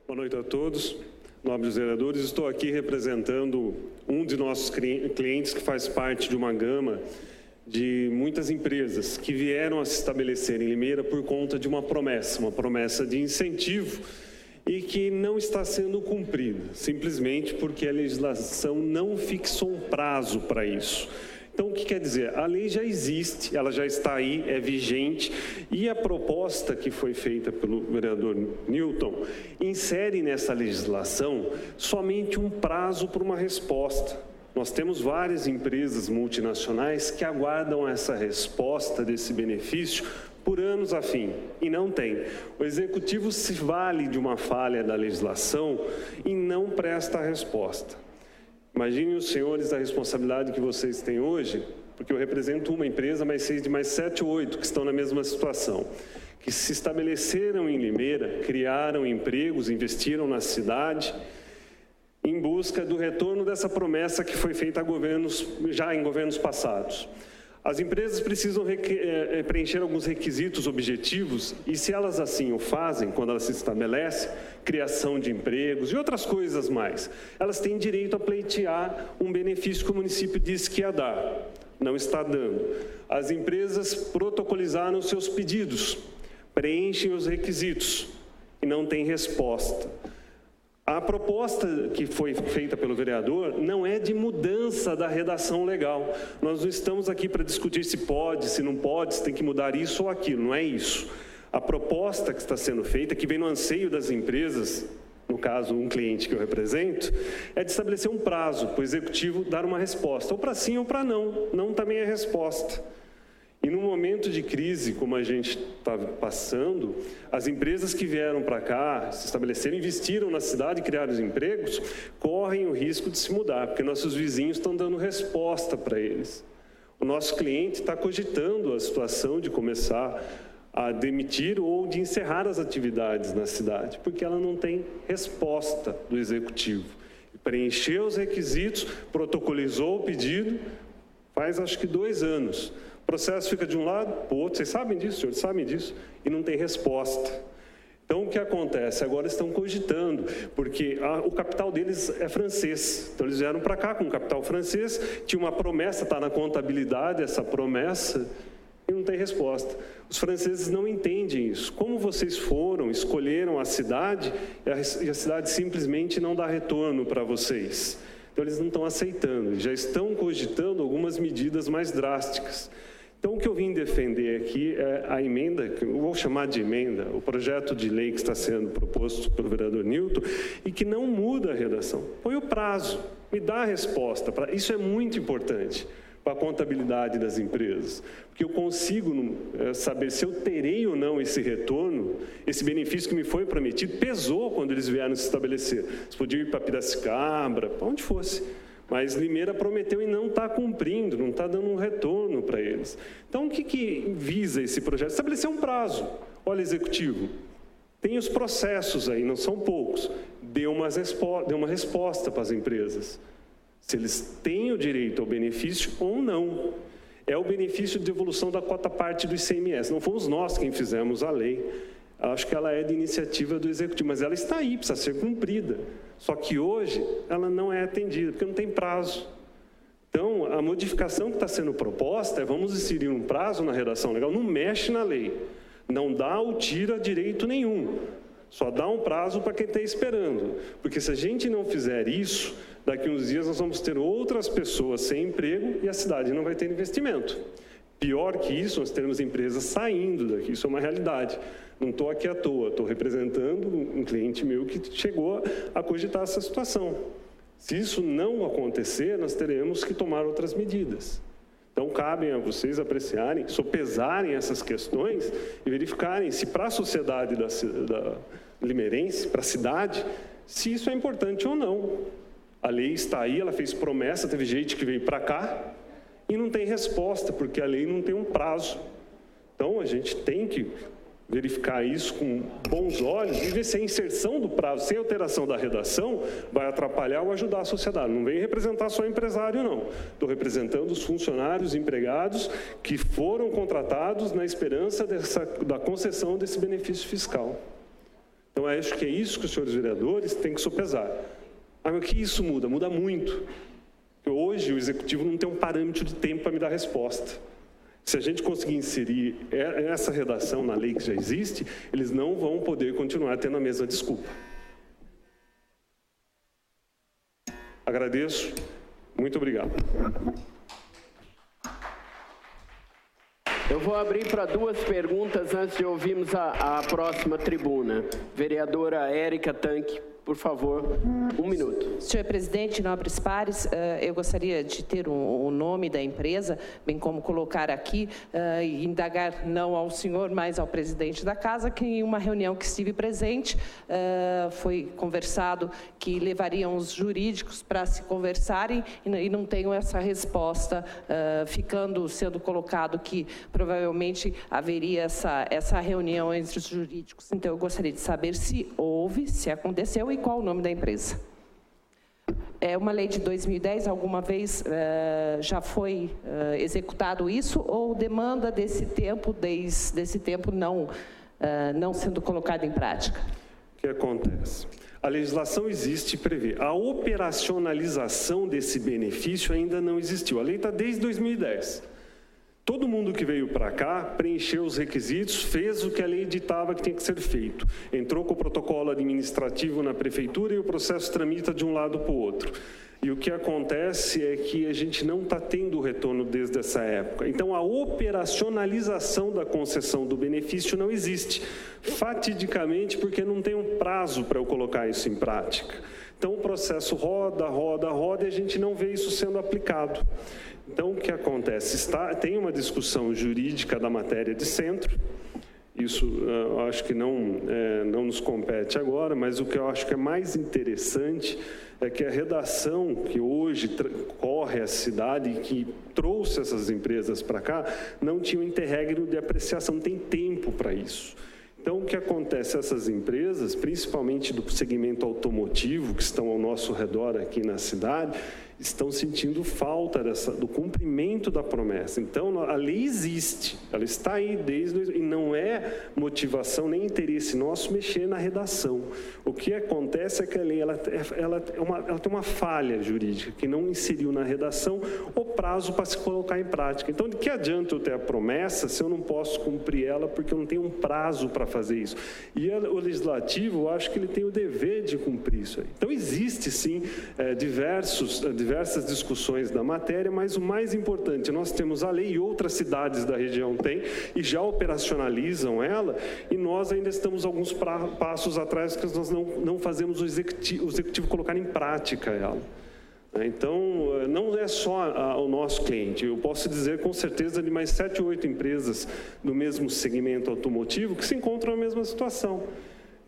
Boa noite a todos, nobres vereadores. Estou aqui representando um de nossos clientes que faz parte de uma gama de muitas empresas que vieram a se estabelecer em Limeira por conta de uma promessa de incentivo e que não está sendo cumprida, simplesmente porque a legislação não fixou um prazo para isso. Então, o que quer dizer? A lei já existe, ela já está aí, é vigente, e a proposta que foi feita pelo vereador Newton insere nessa legislação somente um prazo para uma resposta. Nós temos várias empresas multinacionais que aguardam essa resposta desse benefício por anos a fim, e não tem. O Executivo se vale de uma falha da legislação e não presta a resposta. Imaginem os senhores a responsabilidade que vocês têm hoje, porque eu represento uma empresa, mas sei de mais 7 ou 8 que estão na mesma situação, que se estabeleceram em Limeira, criaram empregos, investiram na cidade, em busca do retorno dessa promessa que foi feita a já em governos passados. As empresas precisam preencher alguns requisitos objetivos e, se elas assim o fazem, quando elas se estabelecem, criação de empregos e outras coisas mais, elas têm direito a pleitear um benefício que o município disse que ia dar. Não está dando. As empresas protocolizaram seus pedidos, preenchem os requisitos e não tem resposta. A proposta que foi feita pelo vereador não é de mudança da redação legal. Nós não estamos aqui para discutir se pode, se não pode, se tem que mudar isso ou aquilo, não é isso. A proposta que está sendo feita, que vem no anseio das empresas, no caso um cliente que eu represento, é de estabelecer um prazo para o Executivo dar uma resposta, ou para sim ou para não. Não também é resposta. E num momento de crise, como a gente está passando, as empresas que vieram para cá, se estabeleceram, investiram na cidade, criaram os empregos, correm o risco de se mudar, porque nossos vizinhos estão dando resposta para eles. O nosso cliente está cogitando a situação de começar a demitir ou de encerrar as atividades na cidade, porque ela não tem resposta do Executivo. Preencheu os requisitos, protocolizou o pedido, faz acho que 2 anos. O processo fica de um lado para o outro, vocês sabem disso, senhores, sabem disso, e não tem resposta. Então, o que acontece? Agora estão cogitando, porque o capital deles é francês. Então, eles vieram para cá com capital francês, tinha uma promessa, está na contabilidade essa promessa, e não tem resposta. Os franceses não entendem isso. Como vocês foram, escolheram a cidade, e a cidade simplesmente não dá retorno para vocês. Então, eles não estão aceitando, já estão cogitando algumas medidas mais drásticas. Então, o que eu vim defender aqui é a emenda, que eu vou chamar de emenda, o projeto de lei que está sendo proposto pelo vereador Newton, e que não muda a redação. Põe o prazo, me dá a resposta. Isso é muito importante para a contabilidade das empresas, porque eu consigo saber se eu terei ou não esse retorno, esse benefício que me foi prometido, pesou quando eles vieram se estabelecer. Eles podiam ir para Piracicabra, para onde fosse. Mas Limeira prometeu e não está cumprindo, não está dando um retorno para eles. Então, o que visa esse projeto? Estabelecer um prazo. Olha, Executivo, tem os processos aí, não são poucos. Dê uma resposta para as empresas. Se eles têm o direito ao benefício ou não. É o benefício de devolução da cota parte do ICMS. Não fomos nós quem fizemos a lei. Acho que ela é de iniciativa do Executivo, mas ela está aí, precisa ser cumprida. Só que hoje ela não é atendida, porque não tem prazo. Então, a modificação que está sendo proposta é vamos inserir um prazo na redação legal, não mexe na lei, não dá ou tira direito nenhum, só dá um prazo para quem está esperando. Porque se a gente não fizer isso, daqui uns dias nós vamos ter outras pessoas sem emprego e a cidade não vai ter investimento. Pior que isso, nós teremos empresas saindo daqui, isso é uma realidade. Não estou aqui à toa, estou representando um cliente meu que chegou a cogitar essa situação. Se isso não acontecer, nós teremos que tomar outras medidas. Então, cabem a vocês apreciarem, sopesarem essas questões e verificarem se para a sociedade da limeirense, para a cidade, se isso é importante ou não. A lei está aí, ela fez promessa, teve gente que veio para cá, e não tem resposta, porque a lei não tem um prazo. Então, a gente tem que verificar isso com bons olhos e ver se a inserção do prazo, sem alteração da redação, vai atrapalhar ou ajudar a sociedade. Não vem representar só o empresário, não. Estou representando os funcionários empregados que foram contratados na esperança da concessão desse benefício fiscal. Então, acho que é isso que os senhores vereadores têm que sopesar. O que isso muda? Muda muito. Hoje, o Executivo não tem um parâmetro de tempo para me dar resposta. Se a gente conseguir inserir essa redação na lei que já existe, eles não vão poder continuar tendo a mesma desculpa. Agradeço. Muito obrigado. Eu vou abrir para 2 perguntas antes de ouvirmos a próxima tribuna. Vereadora Érica Tanque, por favor, 1 minuto. Senhor presidente, nobres pares, eu gostaria de ter o nome da empresa, bem como colocar aqui e indagar não ao senhor, mas ao presidente da casa, que em uma reunião que estive presente, foi conversado que levariam os jurídicos para se conversarem e não tenho essa resposta, sendo colocado que provavelmente haveria essa reunião entre os jurídicos. Então, eu gostaria de saber se houve, se aconteceu e qual o nome da empresa. É uma lei de 2010, alguma vez já foi executado isso ou demanda desse tempo, desde esse tempo não sendo colocado em prática? O que acontece? A legislação existe e prevê. A operacionalização desse benefício ainda não existiu. A lei está desde 2010. Todo mundo que veio para cá preencheu os requisitos, fez o que a lei ditava que tinha que ser feito. Entrou com o protocolo administrativo na prefeitura e o processo tramita de um lado para o outro. E o que acontece é que a gente não está tendo retorno desde essa época. Então, a operacionalização da concessão do benefício não existe, fatidicamente porque não tem um prazo para eu colocar isso em prática. Então, o processo roda e a gente não vê isso sendo aplicado. Então, o que acontece? Tem uma discussão jurídica da matéria de centro, isso eu acho que não nos compete agora, mas o que eu acho que é mais interessante é que a redação que hoje corre a cidade e que trouxe essas empresas para cá, não tinha um interregno de apreciação, não tem tempo para isso. Então, o que acontece? Essas empresas, principalmente do segmento automotivo, que estão ao nosso redor aqui na cidade, estão sentindo falta do cumprimento da promessa. Então, a lei existe, ela está aí e não é motivação nem interesse nosso mexer na redação. O que acontece é que a lei ela tem uma falha jurídica, que não inseriu na redação o prazo para se colocar em prática. Então, de que adianta eu ter a promessa se eu não posso cumprir ela porque eu não tenho um prazo para fazer isso? E o legislativo, eu acho que ele tem o dever de cumprir isso aí. Então, existe sim diversas discussões da matéria, mas o mais importante, nós temos a lei e outras cidades da região têm e já operacionalizam ela, e nós ainda estamos alguns passos atrás, porque nós não fazemos o executivo colocar em prática ela. Então, não é só o nosso cliente, eu posso dizer com certeza de mais 7 ou 8 empresas do mesmo segmento automotivo que se encontram na mesma situação.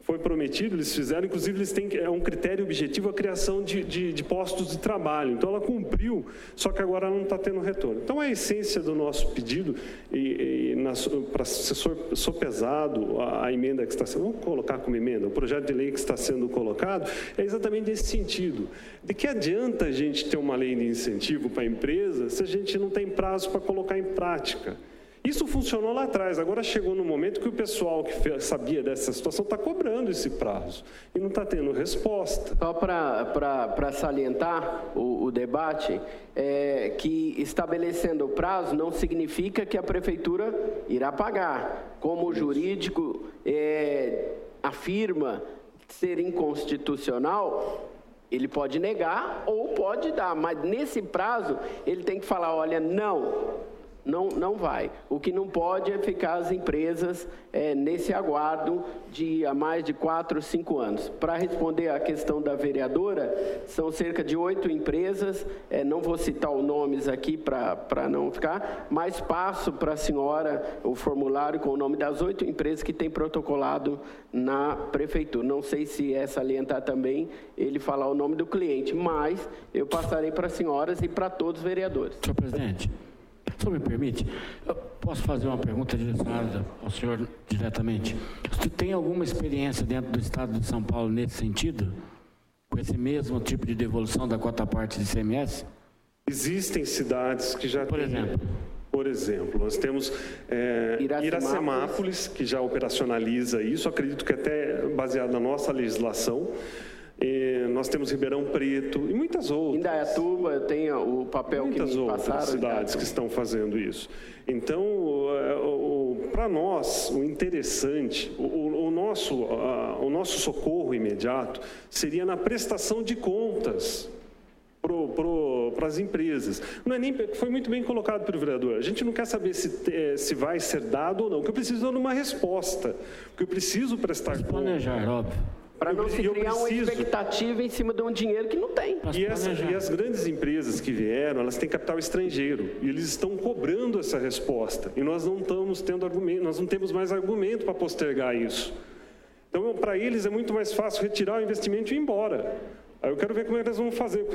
Foi prometido, eles fizeram, inclusive eles têm um critério objetivo a criação de postos de trabalho. Então ela cumpriu, só que agora não está tendo retorno. Então a essência do nosso pedido, para ser sopesado a emenda que está sendo, vamos colocar como emenda, o projeto de lei que está sendo colocado, é exatamente nesse sentido. De que adianta a gente ter uma lei de incentivo para a empresa se a gente não tem prazo para colocar em prática? Isso funcionou lá atrás, agora chegou no momento que o pessoal que sabia dessa situação está cobrando esse prazo e não está tendo resposta. Só para salientar o debate, que estabelecendo o prazo não significa que a prefeitura irá pagar. Como o jurídico afirma ser inconstitucional, ele pode negar ou pode dar, mas nesse prazo ele tem que falar, olha, não vai. O que não pode é ficar as empresas nesse aguardo de há mais de 4, 5 anos. Para responder à questão da vereadora, são cerca de 8 empresas, não vou citar os nomes aqui para não ficar, mas passo para a senhora o formulário com o nome das 8 empresas que tem protocolado na prefeitura. Não sei se é salientar também ele falar o nome do cliente, mas eu passarei para as senhoras e para todos os vereadores. Senhor presidente, se me permite, eu posso fazer uma pergunta direcionada ao senhor diretamente? Você tem alguma experiência dentro do estado de São Paulo nesse sentido? Com esse mesmo tipo de devolução da cota-parte de ICMS? Existem cidades que já Por exemplo? Por exemplo, nós temos Iracemápolis, que já operacionaliza isso, acredito que até baseado na nossa legislação. Nós temos Ribeirão Preto e muitas outras. Indaiatuba tem o papel que me passaram. Muitas outras cidades que estão fazendo isso. Então, para nós, o interessante, o nosso socorro imediato seria na prestação de contas para as empresas. Não é nem, foi muito bem colocado pelo vereador. A gente não quer saber se vai ser dado ou não. O que eu preciso é de uma resposta. Porque eu preciso prestar contas. Planejar, óbvio. Para não se criar uma expectativa em cima de um dinheiro que não tem. E as grandes empresas que vieram, elas têm capital estrangeiro. E eles estão cobrando essa resposta. E nós não estamos tendo argumento, nós não temos mais argumento para postergar isso. Então, para eles é muito mais fácil retirar o investimento e ir embora. Aí eu quero ver como é que eles vão fazer com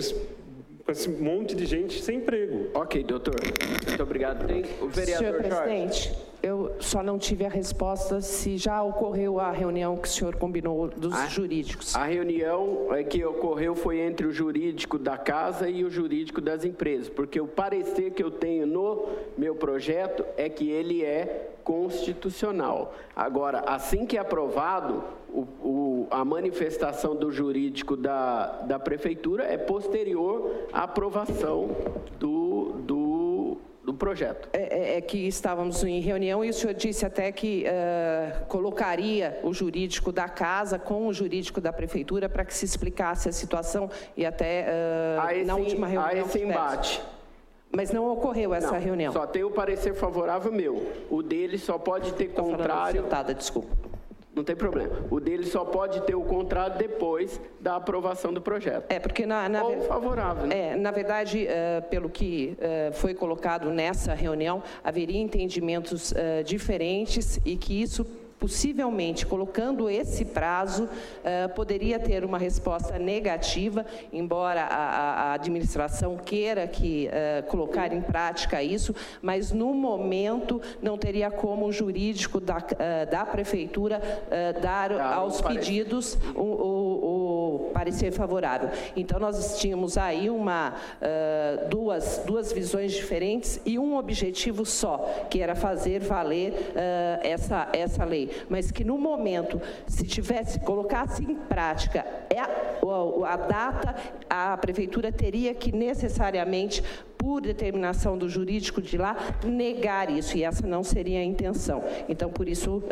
esse monte de gente sem emprego. Ok, doutor. Muito obrigado. Tem o vereador Senhor Jorge. presidente, eu só não tive a resposta se já ocorreu a reunião que o senhor combinou dos jurídicos. A reunião que ocorreu foi entre o jurídico da casa e o jurídico das empresas, porque o parecer que eu tenho no meu projeto é que ele é constitucional. Agora, assim que é aprovado, a manifestação do jurídico da prefeitura é posterior à aprovação do projeto. É que estávamos em reunião e o senhor disse até que colocaria o jurídico da casa com o jurídico da prefeitura para que se explicasse a situação e até na última reunião. Há esse embate. Mas não ocorreu essa reunião. Só tem o parecer favorável meu. O dele só pode ter contrário. Desculpa. Não tem problema. O dele só pode ter o contrário depois da aprovação do projeto. Porque ou favorável. Né? Na verdade, pelo que foi colocado nessa reunião, haveria entendimentos diferentes e que isso possivelmente, colocando esse prazo, poderia ter uma resposta negativa, embora a administração queira colocar em prática isso, mas no momento não teria como o jurídico da prefeitura dar aos pedidos o parecer favorável. Então, nós tínhamos aí duas visões diferentes e um objetivo só, que era fazer valer essa lei. Mas que no momento, se colocasse em prática a data, a prefeitura teria que necessariamente, por determinação do jurídico de lá, negar isso, e essa não seria a intenção. Então, por isso,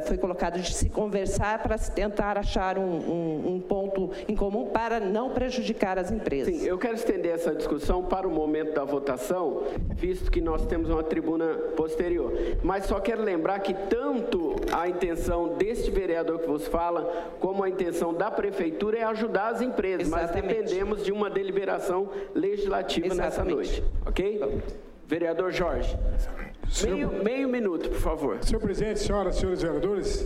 foi colocado de se conversar para se tentar achar um ponto em comum para não prejudicar as empresas. Sim, eu quero estender essa discussão para o momento da votação, visto que nós temos uma tribuna posterior. Mas só quero lembrar que tanto a intenção deste vereador que vos fala, como a intenção da prefeitura é ajudar as empresas. Exatamente. Mas dependemos de uma deliberação legislativa nessa noite, ok? Vereador Jorge, meio minuto, por favor. Senhor presidente, senhoras e senhores vereadores,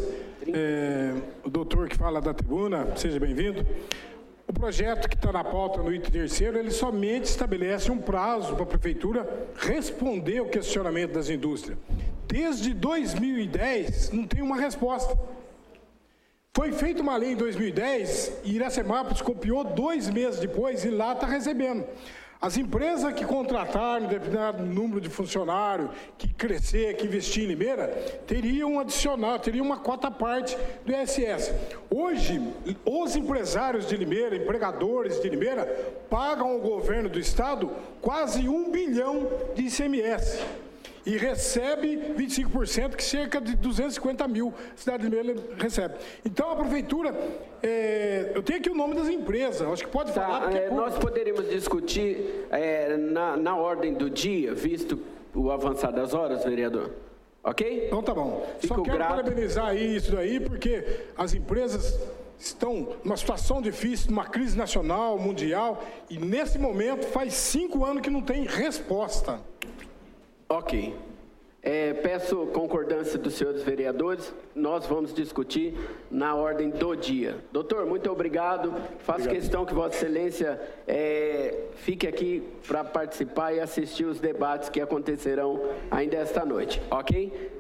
o doutor que fala da tribuna, seja bem-vindo. O projeto que está na pauta no item terceiro, ele somente estabelece um prazo para a prefeitura responder ao questionamento das indústrias. Desde 2010, não tem uma resposta. Foi feita uma lei em 2010 e Iracemápolis copiou 2 meses depois e lá está recebendo. As empresas que contratarem determinado número de funcionários, que crescer, que investir em Limeira, teriam um adicional, teriam uma cota à parte do ISS. Hoje, os empresários de Limeira, empregadores de Limeira, pagam ao governo do estado quase 1 bilhão de ICMS. E recebe 25%, que cerca de 250 mil a cidade de Limeira recebe. Então, a prefeitura, eu tenho aqui o nome das empresas, acho que pode falar. Nós poderíamos discutir na ordem do dia, visto o avançar das horas, vereador. Ok? Então, tá bom. Fico Só quero grato. parabenizar isso daí, porque as empresas estão numa situação difícil, numa crise nacional, mundial, e nesse momento faz 5 anos que não tem resposta. Ok. Peço concordância dos senhores vereadores. Nós vamos discutir na ordem do dia. Doutor, muito obrigado. Faço questão que Vossa Excelência fique aqui para participar e assistir os debates que acontecerão ainda esta noite. Ok?